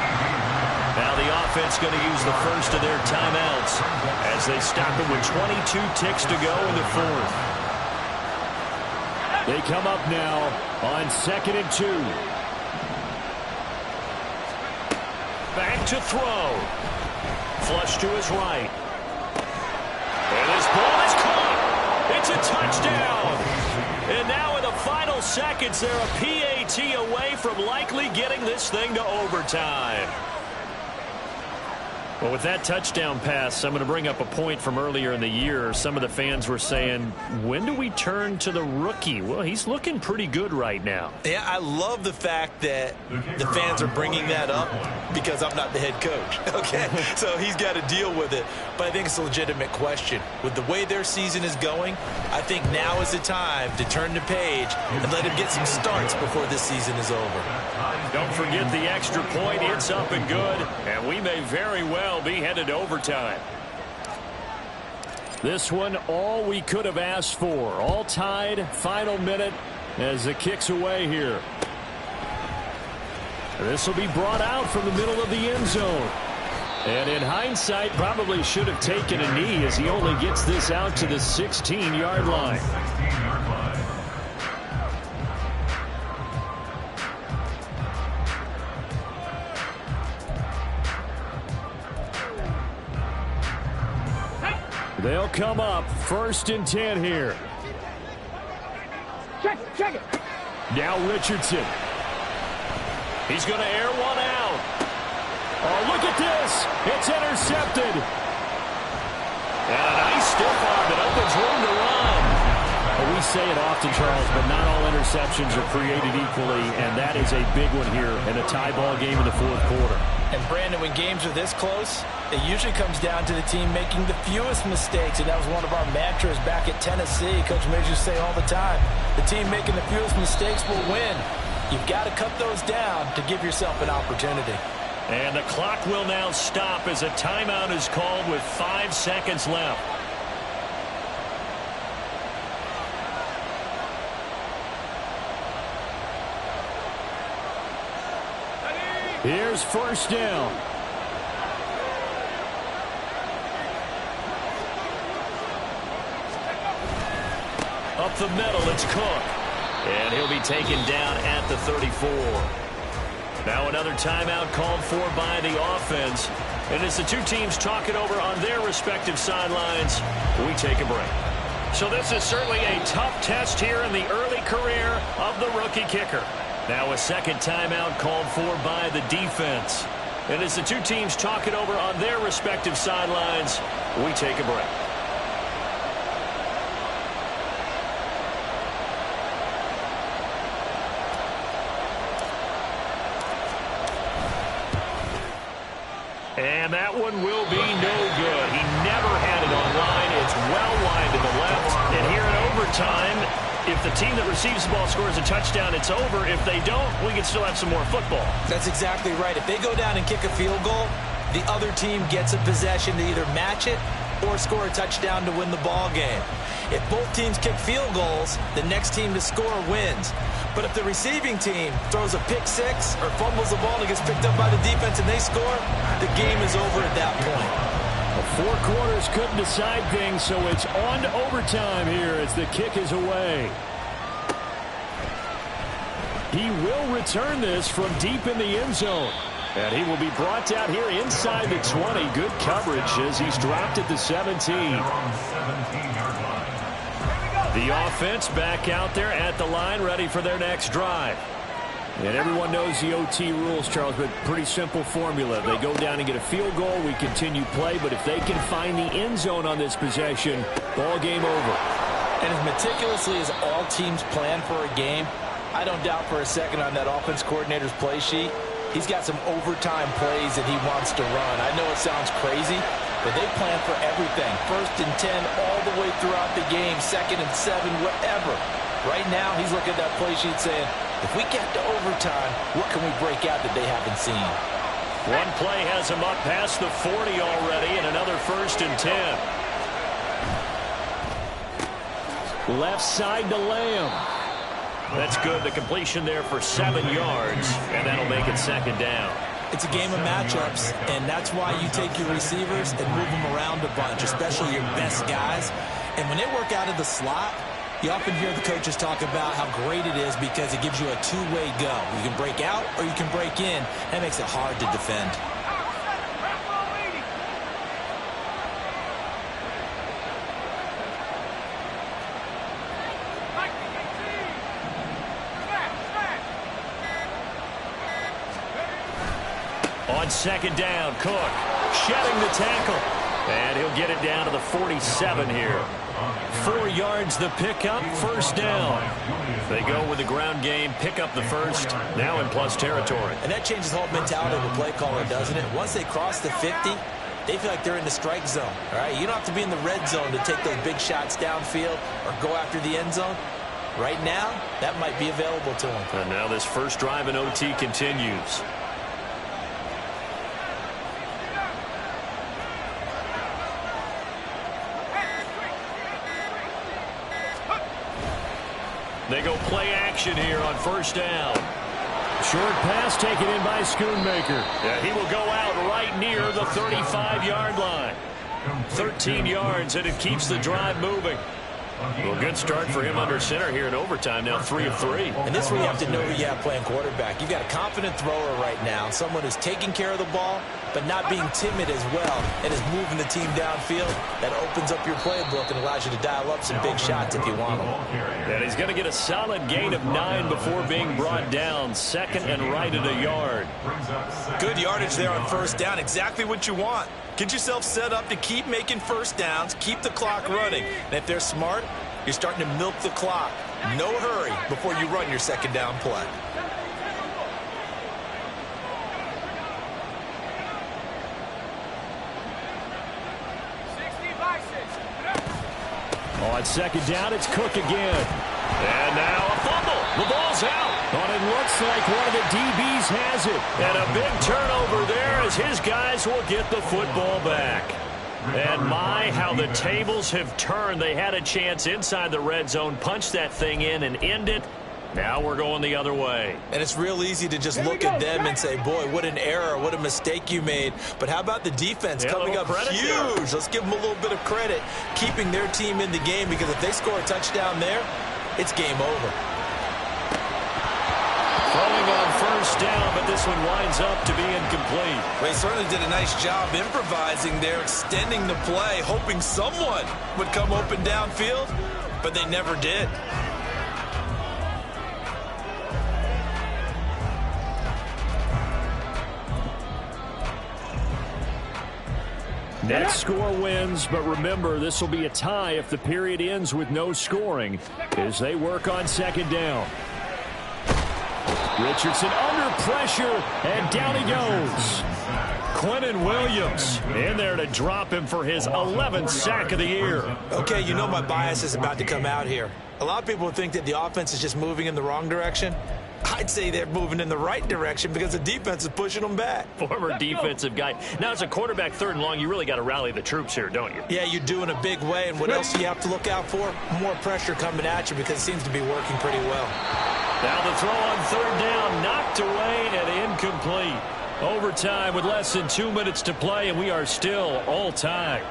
Now the offense going to use the first of their timeouts as they stop it with 22 ticks to go in the 4th. They come up now on 2nd and 2. Back to throw. Flush to his right. And this ball is caught. It's a touchdown. And now in the final seconds, they're a PAT away from likely getting this thing to overtime. Well, with that touchdown pass, I'm going to bring up a point from earlier in the year. Some of the fans were saying, when do we turn to the rookie? Well, he's looking pretty good right now. Yeah, I love the fact that the fans are bringing that up because I'm not the head coach, okay? So he's got to deal with it. But I think it's a legitimate question. With the way their season is going, I think now is the time to turn the page and let him get some starts before this season is over. Don't forget the extra point. It's up and good, and we may very well be headed to overtime. This one, all we could have asked for. All tied, final minute as the kick's away here. This will be brought out from the middle of the end zone. And in hindsight, probably should have taken a knee as he only gets this out to the 16-yard line. They'll come up 1st and 10 here. Check it. Now Richardson. He's going to air one out. Oh, look at this. It's intercepted. And a nice stiff arm that opens room to run. Well, we say it often, Charles, but not all interceptions are created equally, and that is a big one here in a tie ball game in the 4th quarter. And, Brandon, when games are this close, it usually comes down to the team making the fewest mistakes, and that was one of our mantras back at Tennessee. Coach Midge used to say all the time, the team making the fewest mistakes will win. You've got to cut those down to give yourself an opportunity. And the clock will now stop as a timeout is called with 5 seconds left. Here's 1st down. Up the middle, it's Cook. And he'll be taken down at the 34. Now another timeout called for by the offense. And as the two teams talk it over on their respective sidelines, we take a break. So this is certainly a tough test here in the early career of the rookie kicker. Now a second timeout called for by the defense. And as the two teams talk it over on their respective sidelines, we take a break. And that one will be no good. He never had it on line. It's well wide to the left. And here in overtime, if the team that receives the ball scores a touchdown, it's over. If they don't, we can still have some more football. That's exactly right. If they go down and kick a field goal, the other team gets a possession to either match it or score a touchdown to win the ball game. If both teams kick field goals, the next team to score wins. But if the receiving team throws a pick six or fumbles the ball and gets picked up by the defense and they score, the game is over at that point. Well, 4 quarters couldn't decide things, so it's on to overtime here as the kick is away. He will return this from deep in the end zone. And he will be brought down here inside the 20. Good coverage as he's dropped at the 17. The offense back out there at the line, ready for their next drive. And everyone knows the OT rules, Charles, but pretty simple formula. They go down and get a field goal, we continue play, but if they can find the end zone on this possession, ball game over. And as meticulously as all teams plan for a game, I don't doubt for a second on that offense coordinator's play sheet, he's got some overtime plays that he wants to run. I know it sounds crazy, but they plan for everything. 1st and 10 all the way throughout the game, 2nd and 7, whatever. Right now, he's looking at that play sheet saying, if we get to overtime, what can we break out that they haven't seen? One play has him up past the 40 already, and another 1st and 10. Left side to Lamb. That's good. The completion there for 7 yards, and that'll make it 2nd down. It's a game of matchups, and that's why you take your receivers and move them around a bunch, especially your best guys. And when they work out of the slot, you often hear the coaches talk about how great it is because it gives you a two-way go. You can break out or you can break in. That makes it hard to defend. On 2nd down, Cook shedding the tackle. And he'll get it down to the 47 here. 4 yards the pickup, 1st down. They go with the ground game, pick up the 1st, now in plus territory. And that changes the whole mentality of the play caller, doesn't it? Once they cross the 50, they feel like they're in the strike zone. All right, you don't have to be in the red zone to take those big shots downfield or go after the end zone. Right now, that might be available to them. And now this first drive in OT continues. They go play action here on 1st down. Short pass taken in by Schoonmaker. Yeah, he will go out right near the 35-yard line. 13 yards, and it keeps the drive moving. Well, good start for him under center here in overtime. Now 3 of 3. And this is where you have to know who you have playing quarterback. You've got a confident thrower right now, someone who's taking care of the ball, but not being timid as well, and is moving the team downfield. That opens up your playbook and allows you to dial up some big shots if you want them. And he's going to get a solid gain of 9 before being brought down. 2nd and right at a yard. Good yardage there on 1st down. Exactly what you want. Get yourself set up to keep making 1st downs, keep the clock running. And if they're smart, you're starting to milk the clock. No hurry before you run your 2nd down play. On 2nd down, it's Cook again. And now a fumble. The ball's out. But it looks like one of the DBs has it. And a big turnover there as his guys will get the football back. And my, how the tables have turned. They had a chance inside the red zone, punch that thing in and end it. Now we're going the other way. And it's real easy to just look at them and say, boy, what an error, what a mistake you made. But how about the defense coming up huge? Let's give them a little bit of credit, keeping their team in the game, because if they score a touchdown there, it's game over. Throwing on 1st down, but this one winds up to be incomplete. Well, he certainly did a nice job improvising there, extending the play, hoping someone would come open downfield, but they never did. Next score wins, but remember, this will be a tie if the period ends with no scoring as they work on 2nd down. Richardson under pressure, and down he goes. Quentin Williams in there to drop him for his 11th sack of the year. Okay, you know my bias is about to come out here. A lot of people think that the offense is just moving in the wrong direction. I'd say they're moving in the right direction because the defense is pushing them back. Former defensive guy. Now, as a quarterback 3rd and long, you really got to rally the troops here, don't you? Yeah, you do in a big way. And what else do you have to look out for? More pressure coming at you because it seems to be working pretty well. Now the throw on 3rd down, knocked away and incomplete. Overtime with less than 2 minutes to play, and we are still all time.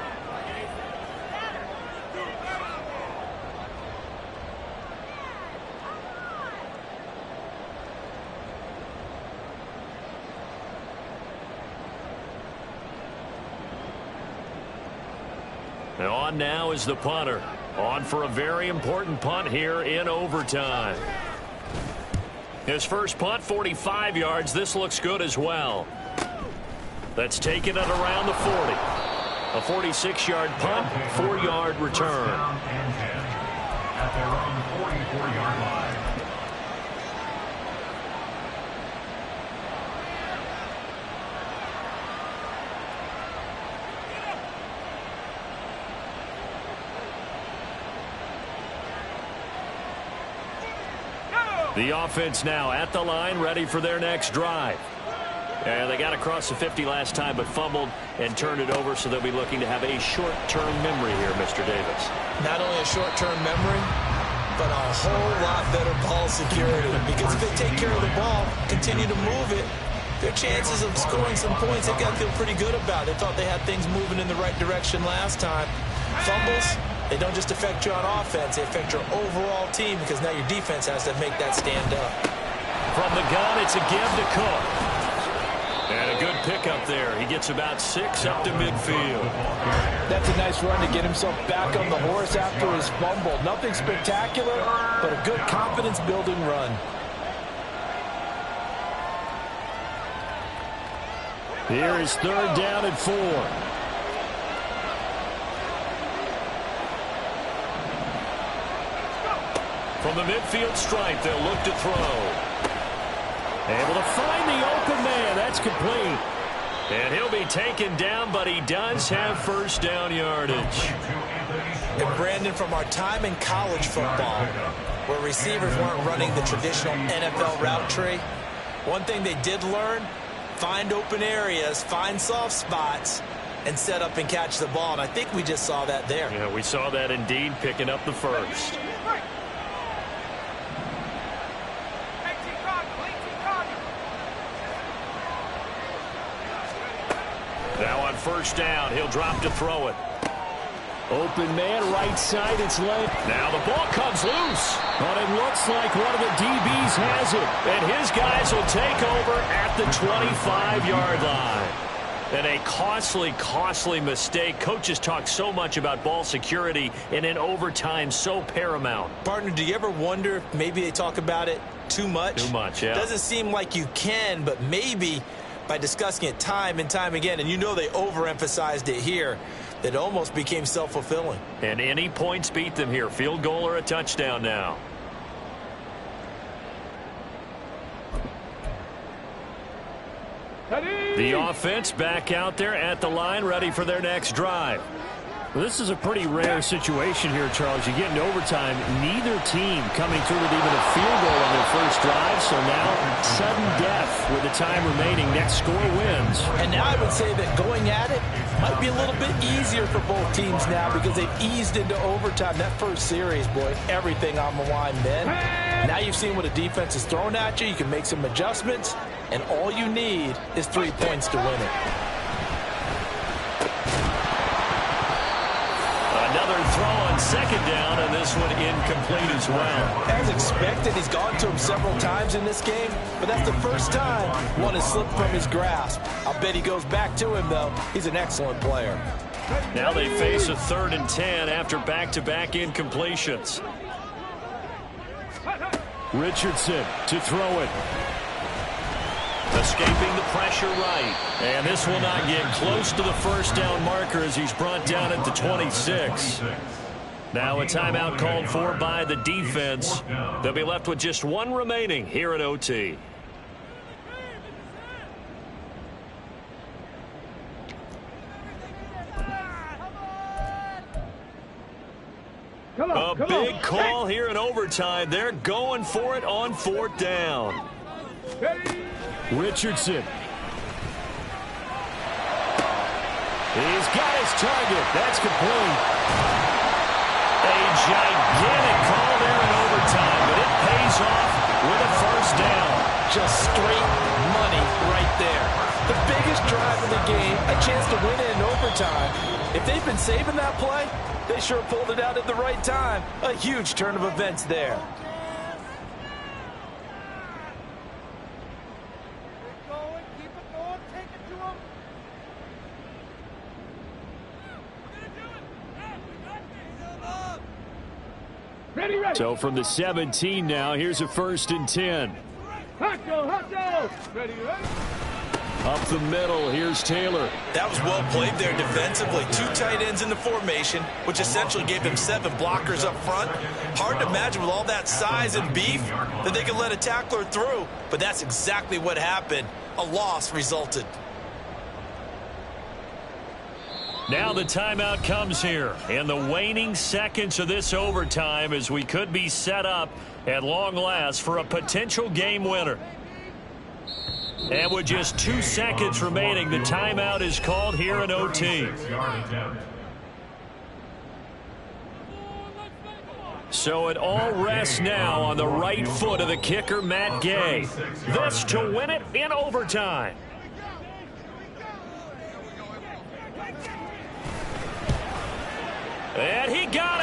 On now is the punter. On for a very important punt here in overtime. His first punt, 45 yards. This looks good as well. That's taken at around the 40. A 46-yard punt, 4-yard return. At their own 44-yard line. The offense now at the line, ready for their next drive. And they got across the 50 last time, but fumbled and turned it over, so they'll be looking to have a short-term memory here, Mr. Davis. Not only a short-term memory, but a whole lot better ball security. Because if they take care of the ball, continue to move it, their chances of scoring some points, they got to feel pretty good about. They thought they had things moving in the right direction last time. Fumbles, they don't just affect you on offense, they affect your overall team, because now your defense has to make that stand up. From the gun, it's a give to Cook. And a good pickup there. He gets about 6 up to midfield. That's a nice run to get himself back on the horse after his fumble. Nothing spectacular, but a good confidence-building run. Here is 3rd down and 4. From the midfield stripe, they'll look to throw. Able to find the open man. That's complete. And he'll be taken down, but he does have first down yardage. And Brandon, from our time in college football, where receivers weren't running the traditional NFL route tree, one thing they did learn, find open areas, find soft spots, and set up and catch the ball. And I think we just saw that there. Yeah, we saw that indeed, picking up the first. Now on first down, he'll drop to throw it. Open man, right side, it's late. Now the ball comes loose. But it looks like one of the DBs has it. And his guys will take over at the 25-yard line. And a costly mistake. Coaches talk so much about ball security, and in overtime, so paramount. Partner, do you ever wonder if maybe they talk about it too much? Too much, yeah. Doesn't seem like you can, but maybe by discussing it time and time again, and you know they overemphasized it here, that almost became self-fulfilling. And any points beat them here. Field goal or a touchdown now. The offense back out there at the line, ready for their next drive. Well, this is a pretty rare situation here, Charles. You get into overtime, neither team coming through with even a field goal on their first drive, so now sudden death with the time remaining. Next score wins. And now I would say that going at it might be a little bit easier for both teams now because they've eased into overtime. That first series, boy, everything on the line then. Now you've seen what a defense is thrown at you. You can make some adjustments, and all you need is 3 points to win it. Another throw on second down, and this one incomplete as well. As expected, he's gone to him several times in this game, but that's the first time one has slipped from his grasp. I'll bet he goes back to him, though. He's an excellent player. Now they face a 3rd and 10 after back-to-back incompletions. Richardson to throw it. Escaping the pressure right. And this will not get close to the first down marker as he's brought down at the 26. Now a timeout called for by the defense. They'll be left with just one remaining here at OT. A big call here in overtime. They're going for it on 4th down. Richardson. He's got his target. That's complete. A gigantic call there in overtime, but it pays off with a first down. Just straight money right there. The biggest drive of the game, a chance to win it in overtime. If they've been saving that play, they sure pulled it out at the right time. A huge turn of events there. So from the 17 now, here's a 1st and 10. Up the middle, here's Taylor. That was well played there defensively. 2 tight ends in the formation, which essentially gave them 7 blockers up front. Hard to imagine with all that size and beef that they could let a tackler through, but that's exactly what happened. A loss resulted. Now the timeout comes here in the waning seconds of this overtime as we could be set up at long last for a potential game winner. And with just 2 seconds remaining, the timeout is called here in OT. So it all rests now on the right foot of the kicker, Matt Gay. This to win it in overtime. And he got